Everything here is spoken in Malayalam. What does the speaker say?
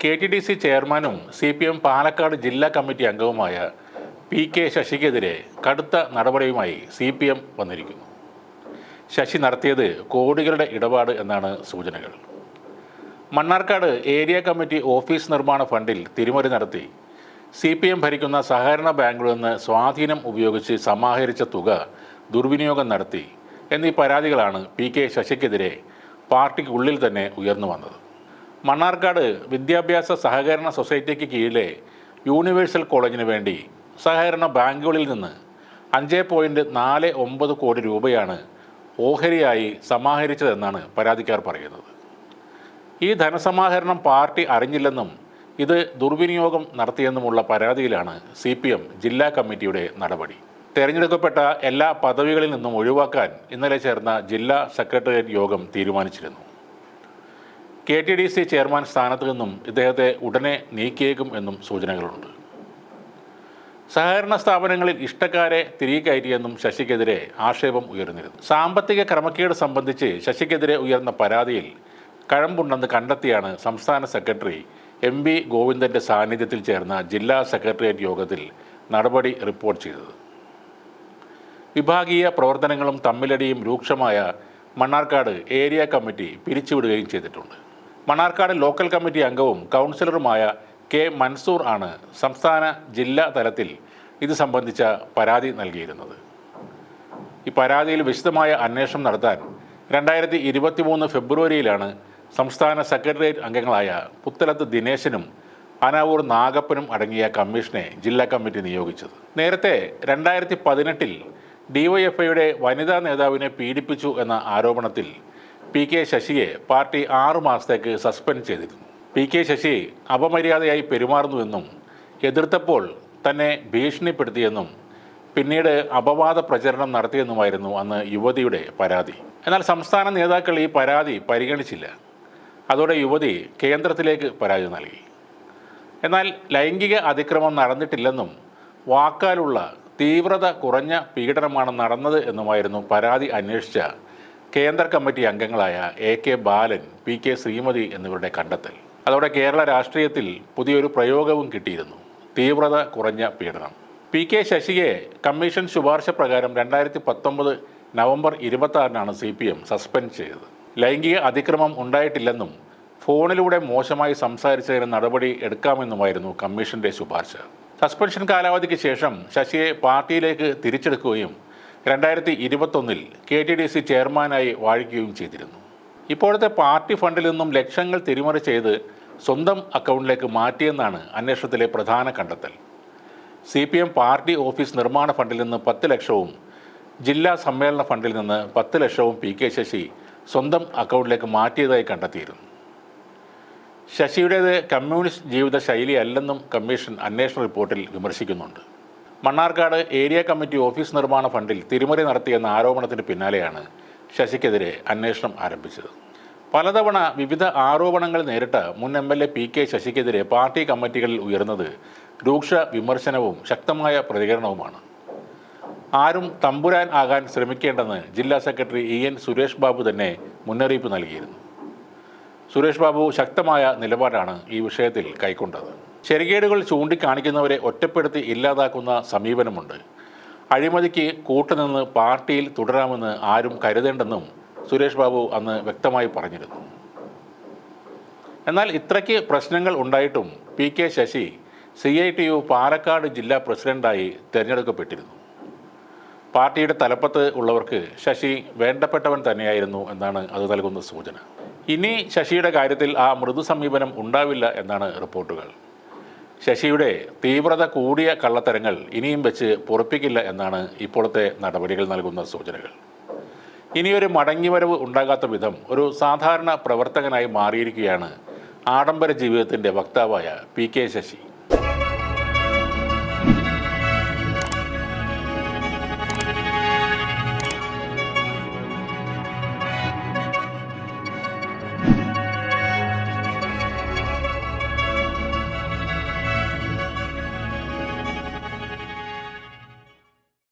KTDC ചെയർമാനും CPM പാലക്കാട് ജില്ലാ കമ്മിറ്റി അംഗവുമായ PK ശശിക്കെതിരെ കടുത്ത നടപടിയുമായി CPM വന്നിരിക്കുന്നു. ശശി നടത്തിയത് കോടികളുടെ ഇടപാട് എന്നാണ് സൂചനകൾ. മണ്ണാർക്കാട് ഏരിയ കമ്മിറ്റി ഓഫീസ് നിർമ്മാണ ഫണ്ടിൽ തിരിമറി നടത്തി CPM ഭരിക്കുന്ന സഹകരണ ബാങ്കുകളിൽ നിന്ന് സ്വാധീനം ഉപയോഗിച്ച് സമാഹരിച്ച തുക ദുർവിനിയോഗം നടത്തി എന്നീ പരാതികളാണ് PK ശശിക്കെതിരെ പാർട്ടിക്കുള്ളിൽ തന്നെ ഉയർന്നു വന്നത്. മണ്ണാർക്കാട് വിദ്യാഭ്യാസ സഹകരണ സൊസൈറ്റിക്ക് കീഴിലെ യൂണിവേഴ്സൽ കോളേജിന് വേണ്ടി സഹകരണ ബാങ്കുകളിൽ നിന്ന് 5.49 കോടി രൂപയാണ് ഓഹരിയായി സമാഹരിച്ചതെന്നാണ് പരാതിക്കാർ പറയുന്നത്. ഈ ധനസമാഹരണം പാർട്ടി അറിഞ്ഞില്ലെന്നും ഇത് ദുർവിനിയോഗം നടത്തിയെന്നുമുള്ള പരാതിയിലാണ് CPM ജില്ലാ കമ്മിറ്റിയുടെ നടപടി. തെരഞ്ഞെടുക്കപ്പെട്ട എല്ലാ പദവികളിൽ നിന്നും ഒഴിവാക്കാൻ ഇന്നലെ ചേർന്ന ജില്ലാ സെക്രട്ടേറിയറ്റ് യോഗം തീരുമാനിച്ചിരുന്നു. KTDC ചെയർമാൻ സ്ഥാനത്ത് നിന്നും ഇദ്ദേഹത്തെ ഉടനെ നീക്കിയേക്കും എന്നും സൂചനകളുണ്ട്. സഹകരണ സ്ഥാപനങ്ങളിൽ ഇഷ്ടക്കാരെ തിരികെ കയറ്റിയെന്നും ശശിക്കെതിരെ ആക്ഷേപം ഉയർന്നിരുന്നു. സാമ്പത്തിക ക്രമക്കേട് സംബന്ധിച്ച് ശശിക്കെതിരെ ഉയർന്ന പരാതിയിൽ കഴമ്പുണ്ടെന്ന് കണ്ടെത്തിയാണ് സംസ്ഥാന സെക്രട്ടറി MB ഗോവിന്ദൻ്റെ സാന്നിധ്യത്തിൽ ചേർന്ന ജില്ലാ സെക്രട്ടേറിയറ്റ് യോഗത്തിൽ നടപടി റിപ്പോർട്ട് ചെയ്തത്. വിഭാഗീയ പ്രവർത്തനങ്ങളും തമ്മിലടിയും രൂക്ഷമായ മണ്ണാർക്കാട് ഏരിയ കമ്മിറ്റി പിരിച്ചുവിടുകയും ചെയ്തിട്ടുണ്ട്. മണ്ണാർക്കാട് ലോക്കൽ കമ്മിറ്റി അംഗവും കൗൺസിലറുമായ K മൻസൂർ ആണ് സംസ്ഥാന ജില്ലാ തലത്തിൽ ഇത് സംബന്ധിച്ച പരാതി നൽകിയിരുന്നത്. ഈ പരാതിയിൽ വിശദമായ അന്വേഷണം നടത്താൻ 2023 ഫെബ്രുവരിയിലാണ് സംസ്ഥാന സെക്രട്ടേറിയറ്റ് അംഗങ്ങളായ പുത്തലത്ത് ദിനേശനും അനാവൂർ നാഗപ്പനും അടങ്ങിയ കമ്മീഷനെ ജില്ലാ കമ്മിറ്റി നിയോഗിച്ചത്. നേരത്തെ 2018 DYFIയുടെ വനിതാ നേതാവിനെ പീഡിപ്പിച്ചു എന്ന ആരോപണത്തിൽ PK ശശിയെ പാർട്ടി 6 മാസത്തേക്ക് സസ്പെൻഡ് ചെയ്തിരുന്നു. PK ശശി അപമര്യാദയായി പെരുമാറുന്നുവെന്നും എതിർത്തപ്പോൾ തന്നെ ഭീഷണിപ്പെടുത്തിയെന്നും പിന്നീട് അപവാദ പ്രചരണം നടത്തിയെന്നുമായിരുന്നു അന്ന് യുവതിയുടെ പരാതി. എന്നാൽ സംസ്ഥാന നേതാക്കൾ ഈ പരാതി പരിഗണിച്ചില്ല. അതോടെ യുവതി കേന്ദ്രത്തിലേക്ക് പരാതി നൽകി. എന്നാൽ ലൈംഗിക അതിക്രമം നടന്നിട്ടില്ലെന്നും വാക്കാലുള്ള തീവ്രത കുറഞ്ഞ പീഡനമാണ് നടന്നത് എന്നുമായിരുന്നു പരാതി അന്വേഷിച്ച കേന്ദ്ര കമ്മിറ്റി അംഗങ്ങളായ AK ബാലൻ, PK ശ്രീമതി എന്നിവരുടെ കണ്ടെത്തൽ. അതോടെ കേരള രാഷ്ട്രീയത്തിൽ പുതിയൊരു പ്രയോഗവും കിട്ടിയിരുന്നു: തീവ്രത കുറഞ്ഞ പീഡനം. PK ശശിയെ കമ്മീഷൻ ശുപാർശ പ്രകാരം 2019 നവംബർ 26-നാണ് CPM സസ്പെൻഡ് ചെയ്തത്. ലൈംഗിക അതിക്രമം ഉണ്ടായിട്ടില്ലെന്നും ഫോണിലൂടെ മോശമായി സംസാരിച്ചതിന് നടപടി എടുക്കാമെന്നുമായിരുന്നു കമ്മീഷന്റെ ശുപാർശ. സസ്പെൻഷൻ കാലാവധിക്ക് ശേഷം ശശിയെ പാർട്ടിയിലേക്ക് തിരിച്ചെടുക്കുകയും 2021 KTDC ചെയർമാനായി വാഴിക്കുകയും ചെയ്തിരുന്നു. ഇപ്പോഴത്തെ പാർട്ടി ഫണ്ടിൽ നിന്നും ലക്ഷങ്ങൾ തിരിമറി ചെയ്ത് സ്വന്തം അക്കൗണ്ടിലേക്ക് മാറ്റിയെന്നാണ് അന്വേഷണത്തിലെ പ്രധാന കണ്ടെത്തൽ. CPM പാർട്ടി ഓഫീസ് നിർമ്മാണ ഫണ്ടിൽ നിന്ന് 10 ലക്ഷവും ജില്ലാ സമ്മേളന ഫണ്ടിൽ നിന്ന് 10 ലക്ഷവും PK ശശി സ്വന്തം അക്കൗണ്ടിലേക്ക് മാറ്റിയതായി കണ്ടെത്തിയിരുന്നു. ശശിയുടേത് കമ്മ്യൂണിസ്റ്റ് ജീവിത ശൈലിയല്ലെന്നും കമ്മീഷൻ അന്വേഷണ റിപ്പോർട്ടിൽ വിമർശിക്കുന്നുണ്ട്. മണ്ണാർക്കാട് ഏരിയ കമ്മിറ്റി ഓഫീസ് നിർമ്മാണ ഫണ്ടിൽ തിരിമറി നടത്തിയെന്ന ആരോപണത്തിന് പിന്നാലെയാണ് ശശിക്കെതിരെ അന്വേഷണം ആരംഭിച്ചത്. പലതവണ വിവിധ ആരോപണങ്ങൾ നേരിട്ട മുൻ MLA PK ശശിക്കെതിരെ പാർട്ടി കമ്മിറ്റികളിൽ ഉയർന്നത് രൂക്ഷ വിമർശനവും ശക്തമായ പ്രതികരണവുമാണ്. ആരും തമ്പുരാൻ ആകാൻ ശ്രമിക്കേണ്ടെന്ന് ജില്ലാ സെക്രട്ടറി EN സുരേഷ് ബാബു തന്നെ മുന്നറിയിപ്പ് നൽകിയിരുന്നു. സുരേഷ് ബാബു ശക്തമായ നിലപാടാണ് ഈ വിഷയത്തിൽ കൈക്കൊണ്ടത്. ശരികേടുകൾ ചൂണ്ടിക്കാണിക്കുന്നവരെ ഒറ്റപ്പെടുത്തി ഇല്ലാതാക്കുന്ന സമീപനമുണ്ട്. അഴിമതിക്ക് കൂട്ടുനിന്ന് പാർട്ടിയിൽ തുടരാമെന്ന് ആരും കരുതേണ്ടെന്നും സുരേഷ് ബാബു അന്ന് വ്യക്തമായി പറഞ്ഞിരുന്നു. എന്നാൽ ഇത്രയ്ക്ക് പ്രശ്നങ്ങൾ ഉണ്ടായിട്ടും PK ശശി CITU പാലക്കാട് ജില്ലാ പ്രസിഡന്റായി തിരഞ്ഞെടുക്കപ്പെട്ടിരുന്നു. പാർട്ടിയുടെ തലപ്പത്ത് ഉള്ളവർക്ക് ശശി വേണ്ടപ്പെട്ടവൻ തന്നെയായിരുന്നു എന്നാണ് അത് നൽകുന്ന സൂചന. ഇനി ശശിയുടെ കാര്യത്തിൽ ആ മൃദു സമീപനം ഉണ്ടാവില്ല എന്നാണ് റിപ്പോർട്ടുകൾ. ശശിയുടെ തീവ്രത കൂടിയ കള്ളത്തരങ്ങൾ ഇനിയും വെച്ച് പൊറപ്പിക്കില്ല എന്നാണ് ഇപ്പോഴത്തെ നടപടികൾ നൽകുന്ന സൂചനകൾ. ഇനിയൊരു മടങ്ങിവരവ് ഉണ്ടാകാത്ത വിധം ഒരു സാധാരണ പ്രവർത്തകനായി മാറിയിരിക്കുകയാണ് ആഡംബര ജീവിതത്തിൻ്റെ വക്താവായ PK ശശി.